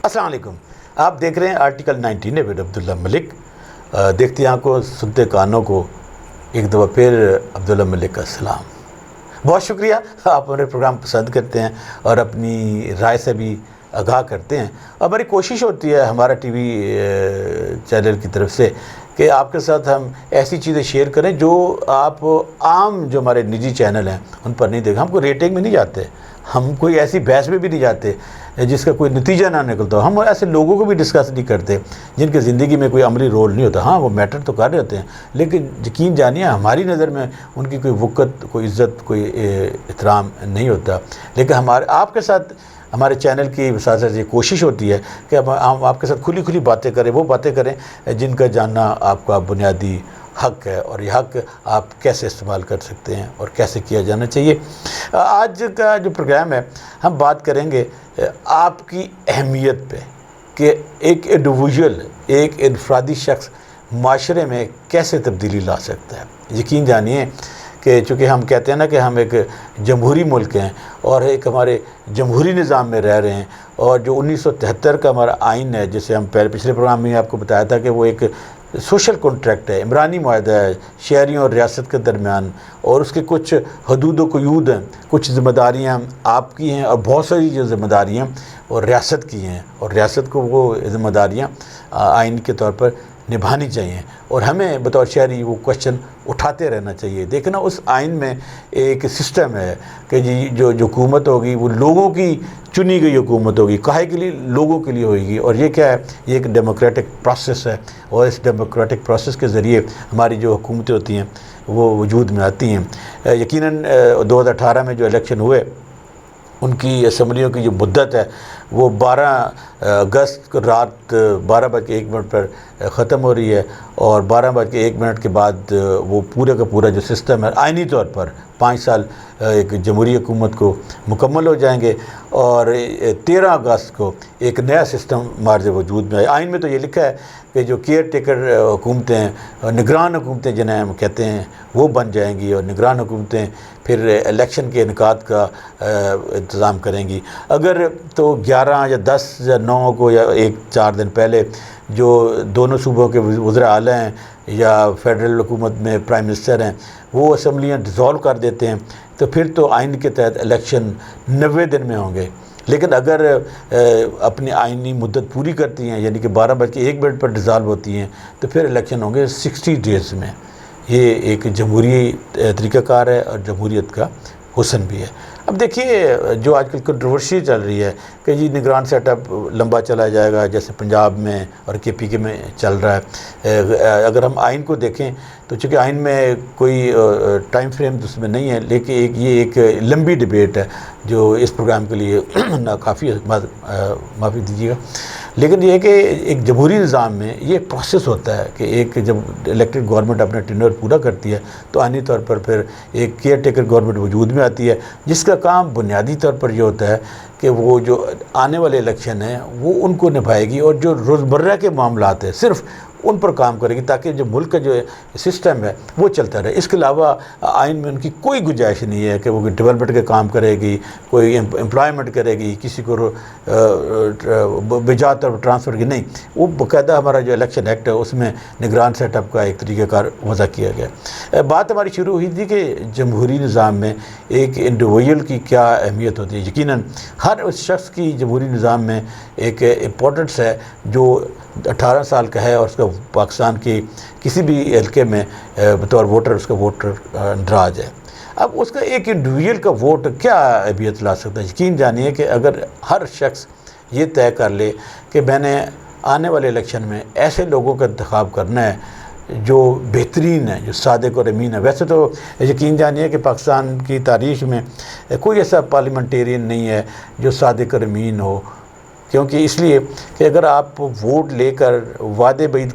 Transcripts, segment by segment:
السلام علیکم. آپ دیکھ رہے ہیں آرٹیکل 19 ود عبداللہ ملک. دیکھتی آنکھوں سنتے کانوں کو ایک دفعہ پھر عبداللہ ملک کا سلام. بہت شکریہ, آپ ہمارے پروگرام پسند کرتے ہیں اور اپنی رائے سے بھی آگاہ کرتے ہیں. اور ہماری کوشش ہوتی ہے ہمارا ٹی وی چینل کی طرف سے کہ آپ کے ساتھ ہم ایسی چیزیں شیئر کریں جو آپ عام جو ہمارے نجی چینل ہیں ان پر نہیں دیکھیں. ہم کوئی ریٹنگ میں نہیں جاتے, ہم کوئی ایسی بحث میں بھی نہیں جاتے جس کا کوئی نتیجہ نہ نکلتا ہو. ہم ایسے لوگوں کو بھی ڈسکس نہیں کرتے جن کے زندگی میں کوئی عملی رول نہیں ہوتا. ہاں وہ میٹر تو کر رہے ہوتے ہیں, لیکن یقین جانیے ہماری نظر میں ان کی کوئی وقت, کوئی عزت, کوئی احترام نہیں ہوتا. لیکن آپ کے ساتھ ہمارے چینل کی وساطت سے یہ کوشش ہوتی ہے کہ ہم آپ کے ساتھ کھلی باتیں کریں, وہ باتیں کریں جن کا جاننا آپ کا بنیادی حق ہے, اور یہ حق آپ کیسے استعمال کر سکتے ہیں اور کیسے کیا جانا چاہیے. آج کا جو پروگرام ہے ہم بات کریں گے آپ کی اہمیت پہ کہ ایک انڈیویژول, ایک انفرادی شخص معاشرے میں کیسے تبدیلی لا سکتا ہے. یقین جانیے کہ چونکہ ہم کہتے ہیں نا کہ ہم ایک جمہوری ملک ہیں اور ایک ہمارے جمہوری نظام میں رہ رہے ہیں, اور جو 1973 کا ہمارا آئین ہے جسے ہم پچھلے پروگرام میں آپ کو بتایا تھا کہ وہ ایک سوشل کنٹریکٹ ہے, عمرانی معاہدہ ہے شہریوں اور ریاست کے درمیان, اور اس کے کچھ حدود و قیود ہیں, کچھ ذمہ داریاں آپ کی ہیں اور بہت ساری جو ذمہ داریاں اور ریاست کی ہیں, اور ریاست کو وہ ذمہ داریاں آئین کے طور پر نبھانی چاہیے, اور ہمیں بطور شہری وہ کوشچن اٹھاتے رہنا چاہیے. دیکھنا اس آئین میں ایک سسٹم ہے کہ جی جو حکومت ہوگی وہ لوگوں کی چنی گئی حکومت ہوگی, کاہے کے لیے, لوگوں کے لیے ہوگی. اور یہ کیا ہے, یہ ایک ڈیموکریٹک پروسیس ہے, اور اس ڈیموکریٹک پروسیس کے ذریعے ہماری جو حکومتیں ہوتی ہیں وہ وجود میں آتی ہیں. یقیناً 2018 میں جو الیکشن ہوئے ان کی اسمبلیوں کی جو مدت ہے وہ 12 اگست کو رات 12:01 پر ختم ہو رہی ہے, اور 12:01 کے بعد وہ پورے کا پورا جو سسٹم ہے آئینی طور پر 5 سال ایک جمہوری حکومت کو مکمل ہو جائیں گے, اور 13 اگست کو ایک نیا سسٹم مارج وجود میں آئے. آئین میں تو یہ لکھا ہے کہ جو کیئر ٹیکر حکومتیں, نگران حکومتیں جنہیں ہم کہتے ہیں, وہ بن جائیں گی, اور نگران حکومتیں پھر الیکشن کے انعقاد کا انتظام کریں گی. اگر تو 11 یا 10 یا 9 کو یا 4 دن پہلے جو دونوں صوبوں کے وزراء اعلیٰ ہیں یا فیڈرل حکومت میں پرائم منسٹر ہیں وہ اسمبلیاں ڈیزالو کر دیتے ہیں, تو پھر تو آئین کے تحت الیکشن 90 دن میں ہوں گے. لیکن اگر اپنی آئینی مدت پوری کرتی ہیں, یعنی کہ 12:01 پر ڈیزالو ہوتی ہیں, تو پھر الیکشن ہوں گے 60 ڈیز میں. یہ ایک جمہوری طریقہ کار ہے اور جمہوریت کا حسن بھی ہے. اب دیکھیے جو آج کل کنٹروورسی چل رہی ہے کہ جی نگران سیٹ اپ لمبا چلا جائے گا, جیسے پنجاب میں اور KPK میں چل رہا ہے. اگر ہم آئین کو دیکھیں تو چونکہ آئین میں کوئی ٹائم فریم اس میں نہیں ہے, لیکن یہ ایک لمبی ڈیبیٹ ہے جو اس پروگرام کے لیے کافی معافی دیجیے گا. لیکن یہ ہے کہ ایک جمہوری نظام میں یہ پروسیس ہوتا ہے کہ ایک جب الیکٹڈ گورنمنٹ اپنا ٹینور پورا کرتی ہے تو آئینی طور پر پھر ایک کیئر ٹیکر گورنمنٹ وجود میں آتی ہے, جس کا کام بنیادی طور پر یہ ہوتا ہے کہ وہ جو آنے والے الیکشن ہیں وہ ان کو نبھائے گی, اور جو روزمرہ کے معاملات ہیں صرف ان پر کام کرے گی, تاکہ جو ملک کا جو سسٹم ہے وہ چلتا رہے. اس کے علاوہ آئین میں ان کی کوئی گنجائش نہیں ہے کہ وہ ڈیولپمنٹ کے کام کرے گی, کوئی امپلائمنٹ کرے گی, کسی کو بجا طور پر ٹرانسفر کی نہیں. وہ باقاعدہ ہمارا جو الیکشن ایکٹ ہے اس میں نگران سیٹ اپ کا ایک طریقہ کار وضع کیا گیا. بات ہماری شروع ہوئی تھی کہ جمہوری نظام میں ایک انڈیویژول کی کیا اہمیت ہوتی ہے. یقیناً ہر اس شخص کی جمہوری نظام میں ایک امپورٹنس ہے جو 18 سال کا ہے اور اس کا پاکستان کی کسی بھی حلقے میں بطور ووٹر اس کا ووٹر اندراج ہے. اب اس کا ایک انڈیویژول کا ووٹ کیا اہمیت لا سکتا ہے. یقین جانیے کہ اگر ہر شخص یہ طے کر لے کہ میں نے آنے والے الیکشن میں ایسے لوگوں کا انتخاب کرنا ہے جو بہترین ہے, جو صادق اور امین ہے. ویسے تو یقین جانیے کہ پاکستان کی تاریخ میں کوئی ایسا پارلیمنٹیرین نہیں ہے جو صادق اور امین ہو, کیونکہ اس لیے کہ اگر آپ ووٹ لے کر وعدے بعید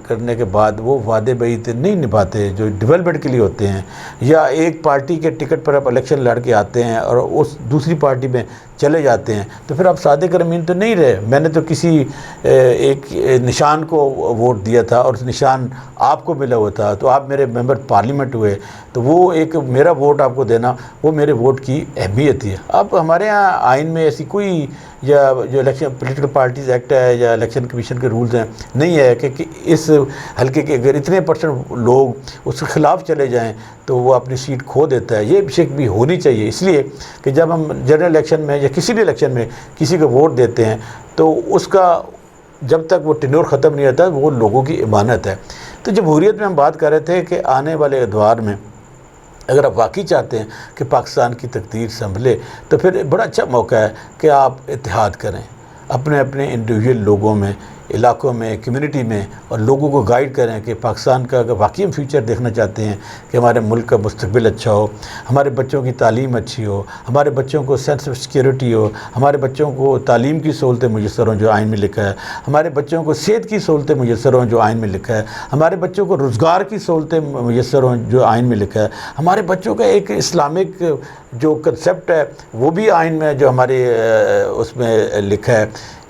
کرنے کے بعد وہ وعدے بعید نہیں نبھاتے جو ڈیولپمنٹ کے لیے ہوتے ہیں, یا ایک پارٹی کے ٹکٹ پر آپ الیکشن لڑ کے آتے ہیں اور اس دوسری پارٹی میں چلے جاتے ہیں, تو پھر آپ صادق اور امین تو نہیں رہے. میں نے تو کسی ایک نشان کو ووٹ دیا تھا اور اس نشان آپ کو ملا ہوا تھا, تو آپ میرے ممبر پارلیمنٹ ہوئے, تو وہ ایک میرا ووٹ آپ کو دینا وہ میرے ووٹ کی اہمیت ہی ہے. اب ہمارے ہاں آئین میں ایسی کوئی یا جو الیکشن پولیٹیکل پارٹیز ایکٹ ہے یا الیکشن کمیشن کے رولز ہیں نہیں ہے کہ اس حلقے کے اگر اتنے % لوگ اس کے خلاف چلے جائیں تو وہ اپنی سیٹ کھو دیتا ہے. یہ شک بھی ہونی چاہیے، اس لیے کہ جب ہم جنرل الیکشن میں یا کسی بھی الیکشن میں کسی کو ووٹ دیتے ہیں تو اس کا جب تک وہ ٹینور ختم نہیں ہوتا وہ لوگوں کی امانت ہے. تو جمہوریت میں ہم بات کر رہے تھے کہ آنے والے ادوار میں اگر آپ واقعی چاہتے ہیں کہ پاکستان کی تقدیر سنبھلے تو پھر بڑا اچھا موقع ہے کہ آپ اتحاد کریں اپنے انڈیویجول لوگوں میں، علاقوں میں، کمیونٹی میں، اور لوگوں کو گائیڈ کریں کہ پاکستان کا اگر واقعی ہم فیوچر دیکھنا چاہتے ہیں کہ ہمارے ملک کا مستقبل اچھا ہو، ہمارے بچوں کی تعلیم اچھی ہو، ہمارے بچوں کو سینس آف سیکیورٹی ہو، ہمارے بچوں کو تعلیم کی سہولتیں میسر ہوں جو آئین میں لکھا ہے، ہمارے بچوں کو صحت کی سہولتیں میسر ہوں جو آئین میں لکھا ہے، ہمارے بچوں کو روزگار کی سہولتیں میسر ہوں جو آئین میں لکھا ہے، ہمارے بچوں کا ایک اسلامک جو کنسیپٹ ہے وہ بھی آئین میں جو ہمارے اس میں لکھا ہے،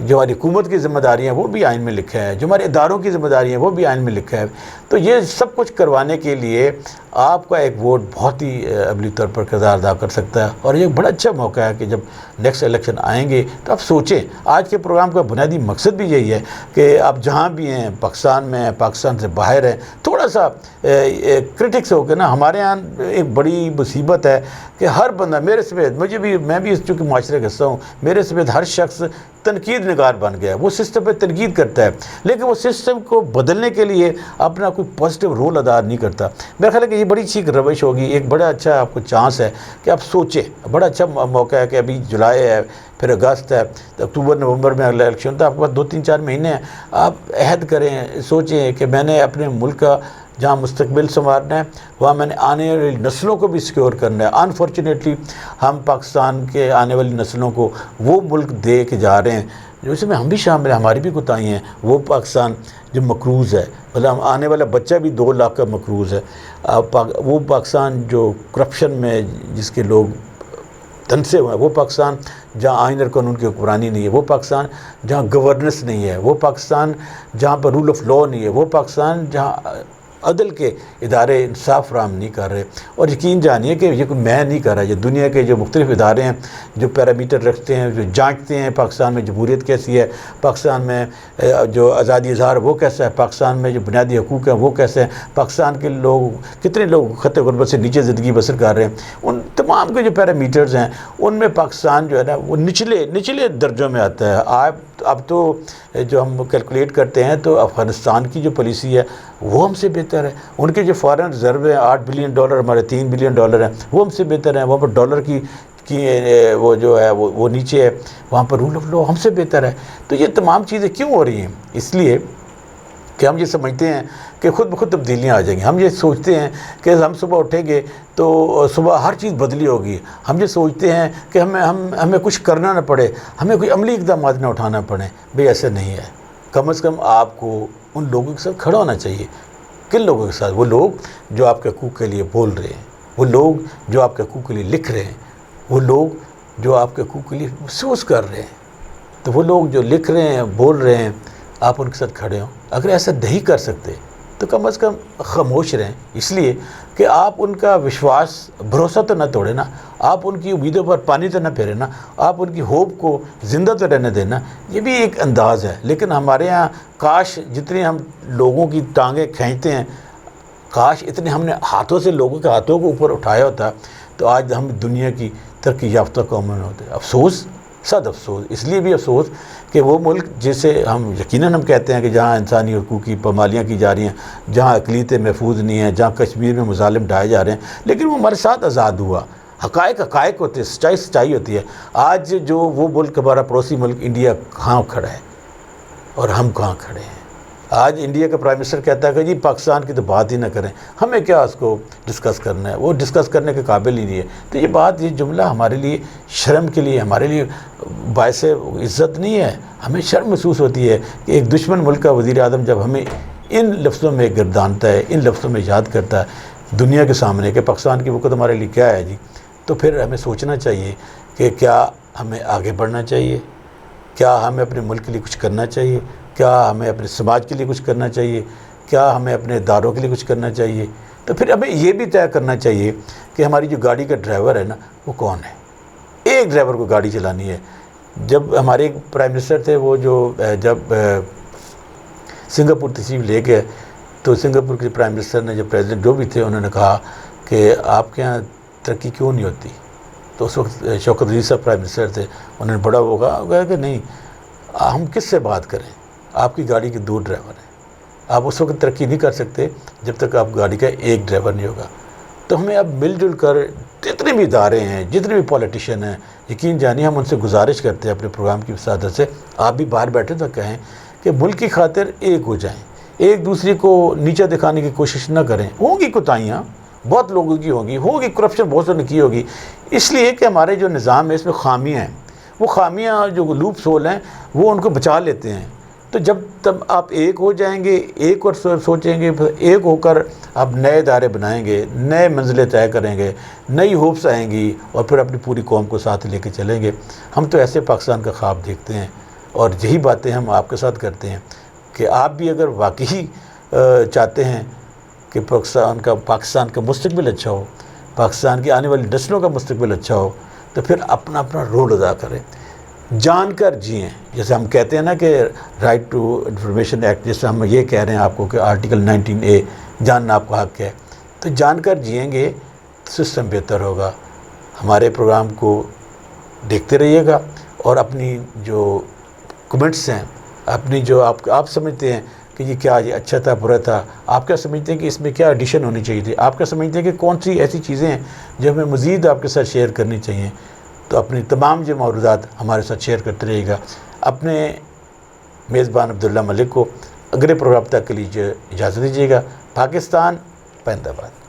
جو ہماری حکومت کی ذمہ داریاں وہ بھی آئین میں لکھا ہے، جو ہمارے اداروں کی ذمہ داریاں وہ بھی آئین میں لکھا ہے. تو یہ سب کچھ کروانے کے لیے آپ کا ایک ووٹ بہت ہی عملی طور پر کردار ادا کر سکتا ہے. اور یہ بڑا اچھا موقع ہے کہ جب نیکسٹ الیکشن آئیں گے تو آپ سوچیں. آج کے پروگرام کا بنیادی مقصد بھی یہی ہے کہ آپ جہاں بھی ہیں، پاکستان میں ہیں، پاکستان سے باہر ہیں، تھوڑا سا کرٹکس ہو کے نا. ہمارے یہاں ایک بڑی مصیبت ہے کہ ہر بندہ میرے سمیت، میں بھی اس چونکہ معاشرے کا حصہ ہوں، میرے سمیت ہر شخص تنقید نگار بن گیا ہے. وہ سسٹم پہ تنقید کرتا ہے لیکن وہ سسٹم کو بدلنے کے لیے اپنا کوئی پازیٹیو رول ادا نہیں کرتا. میرا خیال ہے کہ یہ بڑی اچھی روش ہوگی. ایک بڑا اچھا آپ کو چانس ہے کہ آپ سوچیں. بڑا اچھا موقع ہے کہ ابھی جولائی ہے، پھر اگست ہے، اکتوبر نومبر میں اگلا الیکشن تو آپ کے پاس 2-3-4 مہینے ہیں. آپ عہد کریں، سوچیں کہ میں نے اپنے ملک کا جہاں مستقبل سنوارنا ہے وہاں میں نے آنے والی نسلوں کو بھی سیکیور کرنا ہے. انفارچونیٹلی ہم پاکستان کے آنے والی نسلوں کو وہ ملک دے کے جا رہے ہیں جو اس میں ہم بھی شامل ہیں، ہماری بھی کوتاہیاں ہیں. وہ پاکستان جو مقروض ہے، مطلب آنے والا بچہ بھی 2 لاکھ کا مقروض ہے. وہ پاکستان جو کرپشن میں جس کے لوگ تنسے ہوئے ہیں، وہ پاکستان جہاں آئین اور قانون کی حکمرانی نہیں ہے، وہ پاکستان جہاں گورننس نہیں ہے، وہ پاکستان جہاں پر رول آف لاء نہیں ہے، وہ پاکستان جہاں عدل کے ادارے انصاف فراہم نہیں کر رہے. اور یقین جانیے کہ یہ کوئی میں نہیں کر رہا، یہ دنیا کے جو مختلف ادارے ہیں جو پیرامیٹر رکھتے ہیں، جو جانچتے ہیں پاکستان میں جمہوریت کیسی ہے، پاکستان میں جو آزادی اظہار وہ کیسا ہے، پاکستان میں جو بنیادی حقوق ہیں وہ کیسے ہیں، پاکستان کے لوگ کتنے لوگ خطے غربت سے نیچے زندگی بسر کر رہے ہیں، ان تمام کے جو پیرامیٹرز ہیں ان میں پاکستان جو ہے نا وہ نچلے درجوں میں آتا ہے. اب تو جو ہم کیلکولیٹ کرتے ہیں تو افغانستان کی جو پالیسی ہے وہ ہم سے بہتر ہے. ان کے جو فارن ریزرو ہیں $8 بلین، ہمارے $3 بلین ہیں، وہ ہم سے بہتر ہیں. وہاں پر ڈالر کی وہ جو ہے وہ نیچے ہے، وہاں پر رول آف لاء ہم سے بہتر ہے. تو یہ تمام چیزیں کیوں ہو رہی ہیں؟ اس لیے کہ ہم یہ سمجھتے ہیں کہ خود بخود تبدیلیاں آ جائیں گی. ہم یہ سوچتے ہیں کہ ہم صبح اٹھیں گے تو صبح ہر چیز بدلی ہوگی. ہم یہ سوچتے ہیں کہ ہمیں کچھ کرنا نہ پڑے، ہمیں کوئی عملی اقدامات نہ اٹھانا پڑے. بھئی ایسا نہیں ہے. کم از کم آپ کو ان لوگوں کے ساتھ کھڑا ہونا چاہیے. کن لوگوں کے ساتھ؟ وہ لوگ جو آپ کے حقوق کے لیے بول رہے ہیں، وہ لوگ جو آپ کے حقوق کے لیے لکھ رہے ہیں، وہ لوگ جو آپ کے حقوق کے لیے محسوس کر رہے ہیں. تو وہ لوگ جو لکھ رہے ہیں، بول رہے ہیں، آپ ان کے ساتھ کھڑے ہوں. اگر ایسا نہیں کر سکتے تو کم از کم خاموش رہیں. اس لیے کہ آپ ان کا بھروسہ تو نہ توڑیں نا، آپ ان کی امیدوں پر پانی تو نہ پھیریں نا، آپ ان کی ہوپ کو زندہ تو رہنے دینا. یہ بھی ایک انداز ہے. لیکن ہمارے ہاں کاش جتنے ہم لوگوں کی ٹانگیں کھینچتے ہیں، کاش اتنے ہم نے ہاتھوں سے لوگوں کے ہاتھوں کو اوپر اٹھایا ہوتا تو آج ہم دنیا کی ترقی یافتہ قوم میں ہوتے. افسوس، صد افسوس. اس لیے بھی افسوس کہ وہ ملک جسے ہم یقیناً ہم کہتے ہیں کہ جہاں انسانی حقوق کی پامالیاں کی جا رہی ہیں، جہاں اقلیتیں محفوظ نہیں ہیں، جہاں کشمیر میں مظالم ڈھائے جا رہے ہیں، لیکن وہ ہمارے ساتھ آزاد ہوا. حقائق ہوتے ہیں، سچائی ہوتی ہے. آج جو وہ ملک ہمارا پڑوسی ملک انڈیا کہاں کھڑا ہے اور ہم کہاں کھڑے ہیں. آج انڈیا کا پرائم منسٹر کہتا ہے کہ جی پاکستان کی تو بات ہی نہ کریں، ہمیں کیا اس کو ڈسکس کرنا ہے، وہ ڈسکس کرنے کے قابل ہی نہیں ہے. تو یہ جملہ ہمارے لیے شرم کے لیے، ہمارے لیے باعث عزت نہیں ہے. ہمیں شرم محسوس ہوتی ہے کہ ایک دشمن ملک کا وزیر اعظم جب ہمیں ان لفظوں میں گردانتا ہے، ان لفظوں میں یاد کرتا ہے دنیا کے سامنے کہ پاکستان کی وقت ہمارے لیے کیا ہے جی، تو پھر ہمیں سوچنا چاہیے کہ کیا ہمیں آگے بڑھنا چاہیے، کیا ہمیں اپنے ملک کے لیے کچھ کرنا چاہیے، کیا ہمیں اپنے سماج کے لیے کچھ کرنا چاہیے، کیا ہمیں اپنے اداروں کے لیے کچھ کرنا چاہیے. تو پھر ہمیں یہ بھی طے کرنا چاہیے کہ ہماری جو گاڑی کا ڈرائیور ہے نا وہ کون ہے. ایک ڈرائیور کو گاڑی چلانی ہے. جب ہمارے ایک پرائم منسٹر تھے وہ جو جب سنگاپور تشریف لے گئے تو سنگاپور کے پرائم منسٹر نے، جو پریزیڈنٹ جو بھی تھے، انہوں نے کہا کہ آپ کے یہاں ترقی کیوں نہیں ہوتی؟ تو اس وقت شوکت عزیز صاحب پرائم منسٹر تھے، انہوں نے بڑا ہوگا کہ نہیں، ہم کس سے بات کریں، آپ کی گاڑی کے 2 ڈرائیور ہیں، آپ اس وقت ترقی نہیں کر سکتے جب تک آپ گاڑی کا 1 ڈرائیور نہیں ہوگا۔ تو ہمیں اب مل جل کر جتنے بھی ادارے ہیں، جتنے بھی پولیٹیشین ہیں، یقین جانیے ہم ان سے گزارش کرتے ہیں اپنے پروگرام کی صادر سے، آپ بھی باہر بیٹھے تو کہیں کہ ملک کی خاطر ایک ہو جائیں، ایک دوسرے کو نیچا دکھانے کی کوشش نہ کریں۔ ہوں گی کوتاہیاں بہت لوگوں کی ہوگی کرپشن بہت سے نے کی ہوگی، اس لیے کہ ہمارے جو نظام ہے اس میں خامیاں ہیں، وہ خامیاں جو لوپ ہول ہیں وہ ان کو بچا لیتے ہیں۔ تو جب تب آپ ایک ہو جائیں گے، ایک اور سوچیں گے، پھر ایک ہو کر آپ نئے ادارے بنائیں گے، نئے منزلیں طے کریں گے، نئی ہوپس آئیں گی، اور پھر اپنی پوری قوم کو ساتھ لے کے چلیں گے۔ ہم تو ایسے پاکستان کا خواب دیکھتے ہیں، اور یہی باتیں ہم آپ کے ساتھ کرتے ہیں کہ آپ بھی اگر واقعی چاہتے ہیں کہ پاکستان کا مستقبل اچھا ہو، پاکستان کی آنے والی نسلوں کا مستقبل اچھا ہو، تو پھر اپنا رول ادا کریں، جان کر جئیں۔ جیسے ہم کہتے ہیں نا کہ رائٹ ٹو انفارمیشن ایکٹ، جیسے ہم یہ کہہ رہے ہیں آپ کو کہ آرٹیکل 19A جاننا آپ کا حق ہے، تو جان کر جئیں گے سسٹم بہتر ہوگا۔ ہمارے پروگرام کو دیکھتے رہیے گا، اور اپنی جو کمنٹس ہیں، اپنی جو آپ سمجھتے ہیں کہ یہ کیا، یہ اچھا تھا برا تھا، آپ کیا سمجھتے ہیں کہ اس میں کیا ایڈیشن ہونی چاہیے تھی، آپ کیا سمجھتے ہیں کہ کون سی ایسی چیزیں ہیں جو ہمیں مزید آپ کے ساتھ شیئر کرنی چاہیے، تو اپنی تمام جو موضوعات ہمارے ساتھ شیئر کرتے رہیے گا۔ اپنے میزبان عبداللہ ملک کو اگلے پروگرام تک کے لیے اجازت دیجیے گا۔ پاکستان زندہ باد۔